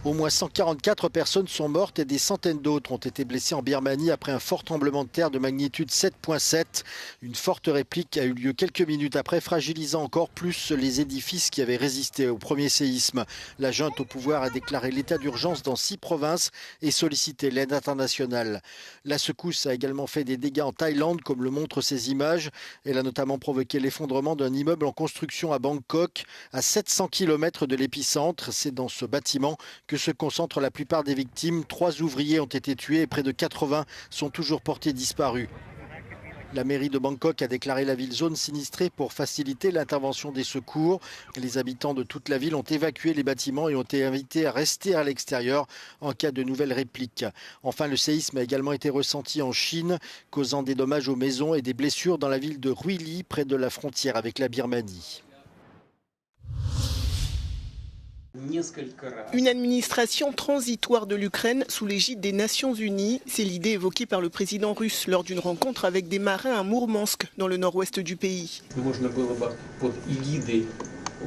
Au moins 144 personnes sont mortes et des centaines d'autres ont été blessées en Birmanie après un fort tremblement de terre de magnitude 7,7. Une forte réplique a eu lieu quelques minutes après, fragilisant encore plus les édifices qui avaient résisté au premier séisme. La junte au pouvoir a déclaré l'état d'urgence dans 6 provinces et sollicité l'aide internationale. La secousse a également fait des dégâts en Thaïlande, comme le montrent ces images. Elle a notamment provoqué l'effondrement d'un immeuble en construction à Bangkok, à 700 km de l'épicentre. C'est dans ce bâtiment que se concentrent la plupart des victimes. 3 ouvriers ont été tués et près de 80 sont toujours portés disparus. La mairie de Bangkok a déclaré la ville zone sinistrée pour faciliter l'intervention des secours. Les habitants de toute la ville ont évacué les bâtiments et ont été invités à rester à l'extérieur en cas de nouvelles répliques. Enfin, le séisme a également été ressenti en Chine, causant des dommages aux maisons et des blessures dans la ville de Ruili, près de la frontière avec la Birmanie. Une administration transitoire de l'Ukraine sous l'égide des Nations Unies, c'est l'idée évoquée par le président russe lors d'une rencontre avec des marins à Mourmansk, dans le nord-ouest du pays.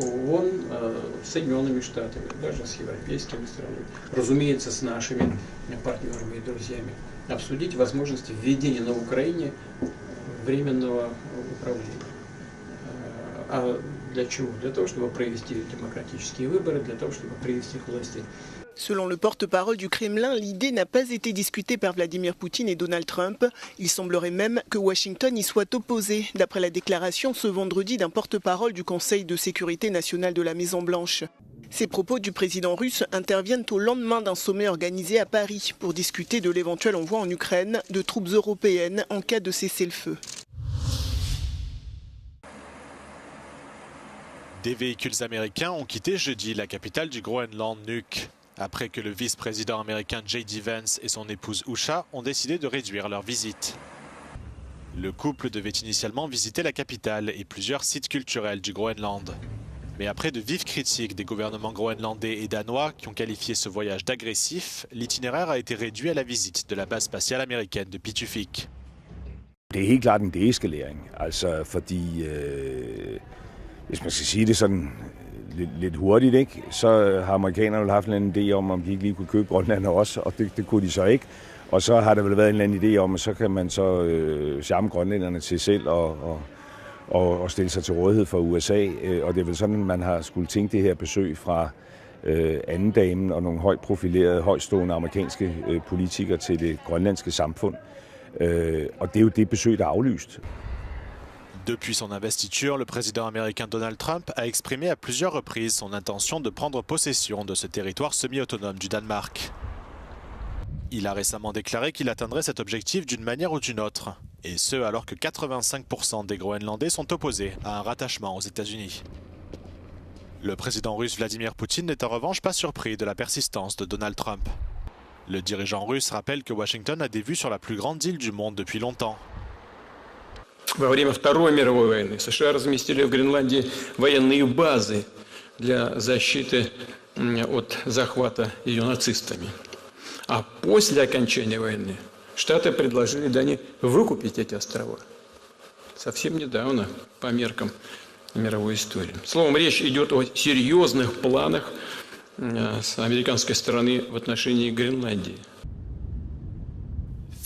ООН с Соединенными Штатами, даже с европейскими странами, разумеется, с нашими партнерами и друзьями, обсудить возможности введения на Украине временного управления. А для чего? Для того, чтобы провести демократические выборы, для того, чтобы привести к власти. Selon le porte-parole du Kremlin, l'idée n'a pas été discutée par Vladimir Poutine et Donald Trump. Il semblerait même que Washington y soit opposé, d'après la déclaration ce vendredi d'un porte-parole du Conseil de sécurité nationale de la Maison-Blanche. Ces propos du président russe interviennent au lendemain d'un sommet organisé à Paris pour discuter de l'éventuel envoi en Ukraine de troupes européennes en cas de cessez-le-feu. Des véhicules américains ont quitté jeudi la capitale du Groenland, Nuuk, après que le vice-président américain J.D. Vance et son épouse Usha ont décidé de réduire leur visite. Le couple devait initialement visiter la capitale et plusieurs sites culturels du Groenland. Mais après de vives critiques des gouvernements groenlandais et danois qui ont qualifié ce voyage d'agressif, l'itinéraire a été réduit à la visite de la base spatiale américaine de Pituffik. Det er helt klart en deeskalering, altså fordi hvis man skal sige det sådan lidt hurtigt, ikke, så har amerikanerne vel haft en eller anden idé om de ikke lige kunne købe Grønland også, og det kunne de så ikke. Og så har der vel været en eller anden idé om, at så kan man så charme grønlænderne til selv og stille sig til rådighed for USA. Og det er vel sådan, man har skulle tænke det her besøg fra anden damen og nogle højt profilerede, højtstående amerikanske politikere til det grønlandske samfund. Og det er jo det besøg, der er aflyst. Depuis son investiture, le président américain Donald Trump a exprimé à plusieurs reprises son intention de prendre possession de ce territoire semi-autonome du Danemark. Il a récemment déclaré qu'il atteindrait cet objectif d'une manière ou d'une autre, et ce alors que 85% des Groenlandais sont opposés à un rattachement aux États-Unis. Le président russe Vladimir Poutine n'est en revanche pas surpris de la persistance de Donald Trump. Le dirigeant russe rappelle que Washington a des vues sur la plus grande île du monde depuis longtemps. Во время Второй мировой войны США разместили в Гренландии военные базы для защиты от захвата ее нацистами. А после окончания войны Штаты предложили Дании выкупить эти острова. Совсем недавно, по меркам мировой истории. Словом, речь идет о серьезных планах с американской стороны в отношении Гренландии.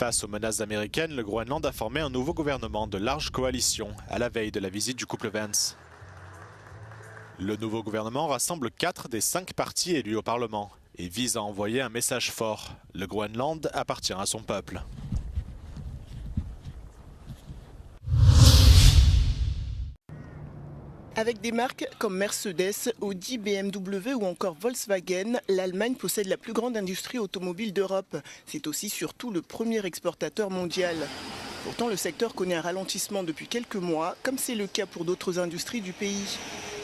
Face aux menaces américaines, le Groenland a formé un nouveau gouvernement de large coalition à la veille de la visite du couple Vance. Le nouveau gouvernement rassemble 4 des 5 partis élus au Parlement et vise à envoyer un message fort. Le Groenland appartient à son peuple. Avec des marques comme Mercedes, Audi, BMW ou encore Volkswagen, l'Allemagne possède la plus grande industrie automobile d'Europe. C'est aussi surtout le premier exportateur mondial. Pourtant, le secteur connaît un ralentissement depuis quelques mois, comme c'est le cas pour d'autres industries du pays.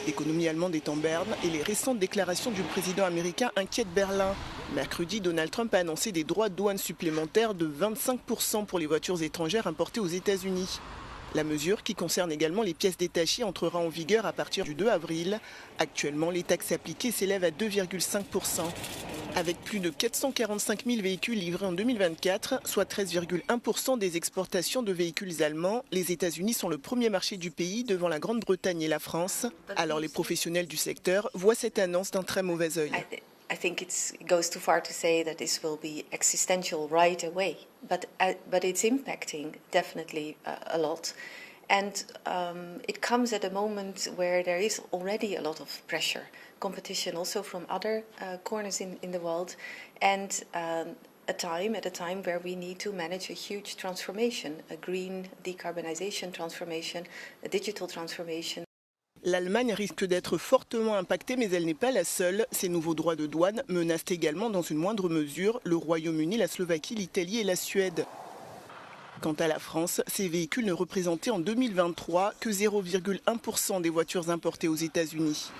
L'économie allemande est en berne et les récentes déclarations du président américain inquiètent Berlin. Mercredi, Donald Trump a annoncé des droits de douane supplémentaires de 25% pour les voitures étrangères importées aux États-Unis. La mesure, qui concerne également les pièces détachées, entrera en vigueur à partir du 2 avril. Actuellement, les taxes appliquées s'élèvent à 2,5%. Avec plus de 445 000 véhicules livrés en 2024, soit 13,1% des exportations de véhicules allemands, les États-Unis sont le premier marché du pays devant la Grande-Bretagne et la France. Alors les professionnels du secteur voient cette annonce d'un très mauvais œil. I think it goes too far to say that this will be existential right away, but it's impacting definitely a lot. And it comes at a moment where there is already a lot of pressure, competition also from other corners in the world, and at a time where we need to manage a huge transformation, a green decarbonization transformation, a digital transformation. L'Allemagne risque d'être fortement impactée, mais elle n'est pas la seule. Ces nouveaux droits de douane menacent également dans une moindre mesure le Royaume-Uni, la Slovaquie, l'Italie et la Suède. Quant à la France, ces véhicules ne représentaient en 2023 que 0,1% des voitures importées aux États-Unis.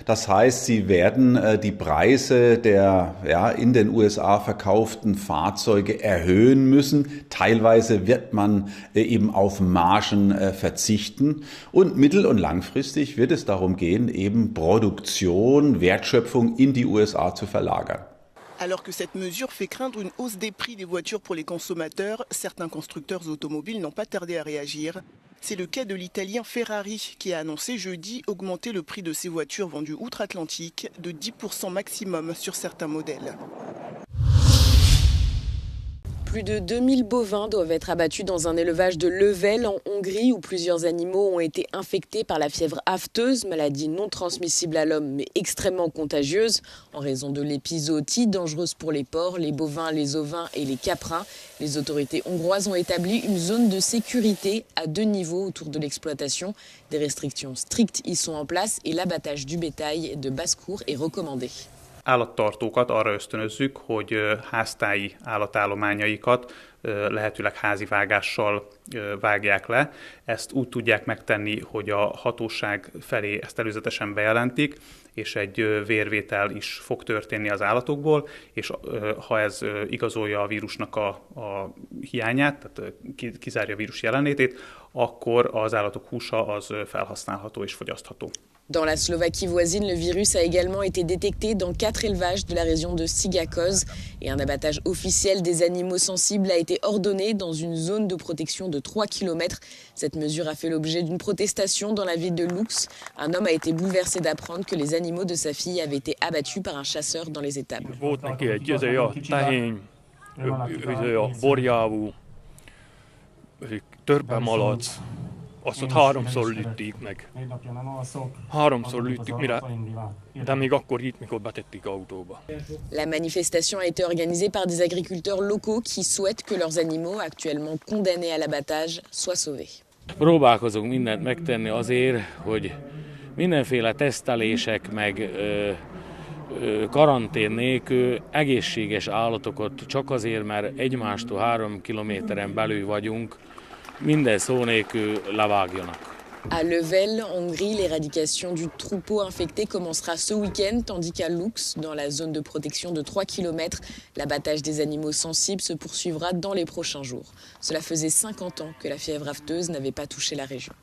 Das heißt, sie werden die Preise der in den USA verkauften Fahrzeuge erhöhen müssen. Teilweise wird man eben auf Margen verzichten. Und mittel- und langfristig wird es darum gehen, eben Produktion, Wertschöpfung in die USA zu verlagern. Alors que cette mesure fait craindre une hausse des prix des voitures pour les consommateurs, certains constructeurs automobiles n'ont pas tardé à réagir. C'est le cas de l'italien Ferrari qui a annoncé jeudi augmenter le prix de ses voitures vendues outre-Atlantique de 10% maximum sur certains modèles. Plus de 2000 bovins doivent être abattus dans un élevage de Level en Hongrie où plusieurs animaux ont été infectés par la fièvre afteuse, maladie non transmissible à l'homme mais extrêmement contagieuse en raison de l'épizootie dangereuse pour les porcs, les bovins, les ovins et les caprins. Les autorités hongroises ont établi une zone de sécurité à 2 niveaux autour de l'exploitation. Des restrictions strictes y sont en place et l'abattage du bétail de basse-cour est recommandé. Állattartókat arra ösztönözzük, hogy háztáji állatállományaikat lehetőleg házi vágással vágják le. Ezt úgy tudják megtenni, hogy a hatóság felé ezt előzetesen bejelentik, és egy vérvétel is fog történni az állatokból, és ha ez igazolja a vírusnak a hiányát, tehát kizárja a vírus jelenlétét, akkor az állatok húsa az felhasználható és fogyasztható. Dans la Slovaquie voisine, le virus a également été détecté dans 4 élevages de la région de Sigakoz et un abattage officiel des animaux sensibles a été ordonné dans une zone de protection de 3 km. Cette mesure a fait l'objet d'une protestation dans la ville de Lux. Un homme a été bouleversé d'apprendre que les animaux de sa fille avaient été abattus par un chasseur dans les étables. Azt ott háromszor lőtték meg. Háromszor lőttük, de még akkor itt, mikor betették autóba. La manifestation a été organisée par des agriculteurs locaux qui souhaitent que leurs animaux, actuellement condamnés à l'abattage, soient sauvés. Próbálkozunk mindent megtenni azért, hogy mindenféle tesztelések meg karantén nélkül egészséges állatokat csak azért, mert egymástól 3 kilométeren belül vagyunk, minden szó nélkül levágjanak. À Level, en Hongrie, l'éradication du troupeau infecté commencera ce week-end, tandis qu'à Lux, dans la zone de protection de 3 km, l'abattage des animaux sensibles se poursuivra dans les prochains jours. Cela faisait 50 ans que la fièvre afteuse n'avait pas touché la région.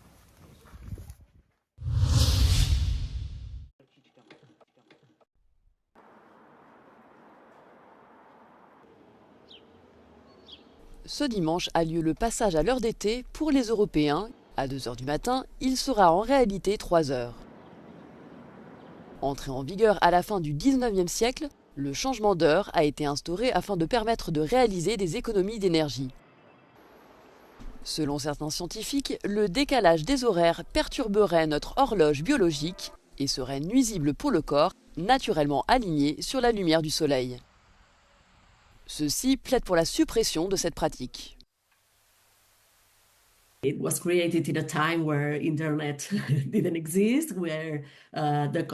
Ce dimanche a lieu le passage à l'heure d'été pour les Européens. À 2h du matin, il sera en réalité 3h. Entré en vigueur à la fin du 19e siècle, le changement d'heure a été instauré afin de permettre de réaliser des économies d'énergie. Selon certains scientifiques, le décalage des horaires perturberait notre horloge biologique et serait nuisible pour le corps, naturellement aligné sur la lumière du soleil. Ceux-ci plaident pour la suppression de cette pratique. It was created in a time where internet didn't exist, where the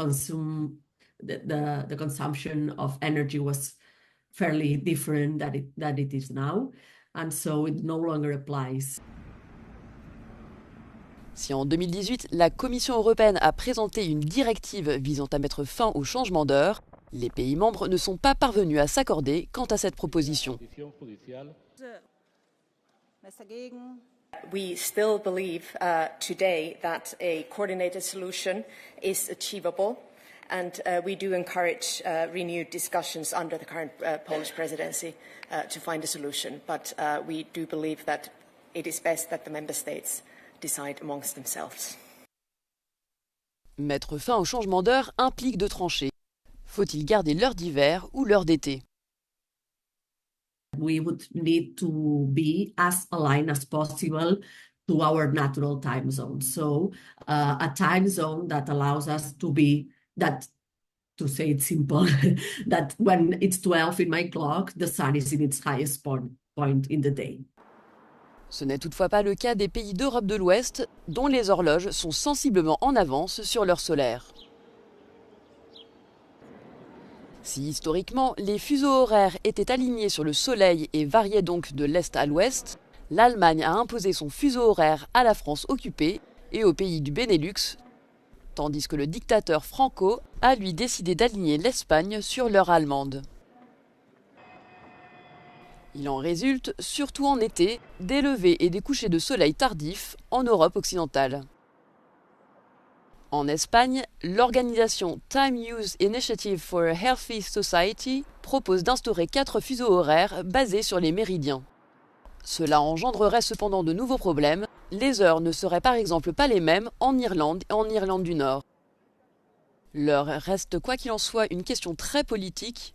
consumption of energy was fairly different than it is now, and so it no longer applies. Si en 2018, la Commission européenne a présenté une directive visant à mettre fin au changement d'heure, les pays membres ne sont pas parvenus à s'accorder quant à cette proposition. We still believe today that a coordinated solution is achievable, and we do encourage renewed discussions under the current Polish presidency to find a solution. But we do believe that it is best that the member states decide amongst themselves. Mettre fin au changement d'heure implique de trancher. Faut-il garder l'heure d'hiver ou l'heure d'été? We would need to be as aligned as possible to our natural time zone. So a time zone that allows us to be that, to say it simple, that when it's 12 in my clock, the sun is in its highest point in the day. Ce n'est toutefois pas le cas des pays d'Europe de l'Ouest, dont les horloges sont sensiblement en avance sur l'heure solaire. Si historiquement, les fuseaux horaires étaient alignés sur le Soleil et variaient donc de l'Est à l'Ouest, l'Allemagne a imposé son fuseau horaire à la France occupée et aux pays du Benelux, tandis que le dictateur Franco a lui décidé d'aligner l'Espagne sur l'heure allemande. Il en résulte, surtout en été, des levées et des couchers de soleil tardifs en Europe occidentale. En Espagne, l'organisation Time Use Initiative for a Healthy Society propose d'instaurer 4 fuseaux horaires basés sur les méridiens. Cela engendrerait cependant de nouveaux problèmes. Les heures ne seraient par exemple pas les mêmes en Irlande et en Irlande du Nord. L'heure reste quoi qu'il en soit une question très politique.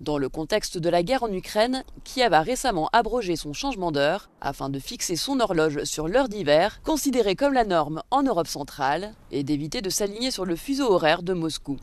Dans le contexte de la guerre en Ukraine, Kiev a récemment abrogé son changement d'heure afin de fixer son horloge sur l'heure d'hiver, considérée comme la norme en Europe centrale, et d'éviter de s'aligner sur le fuseau horaire de Moscou.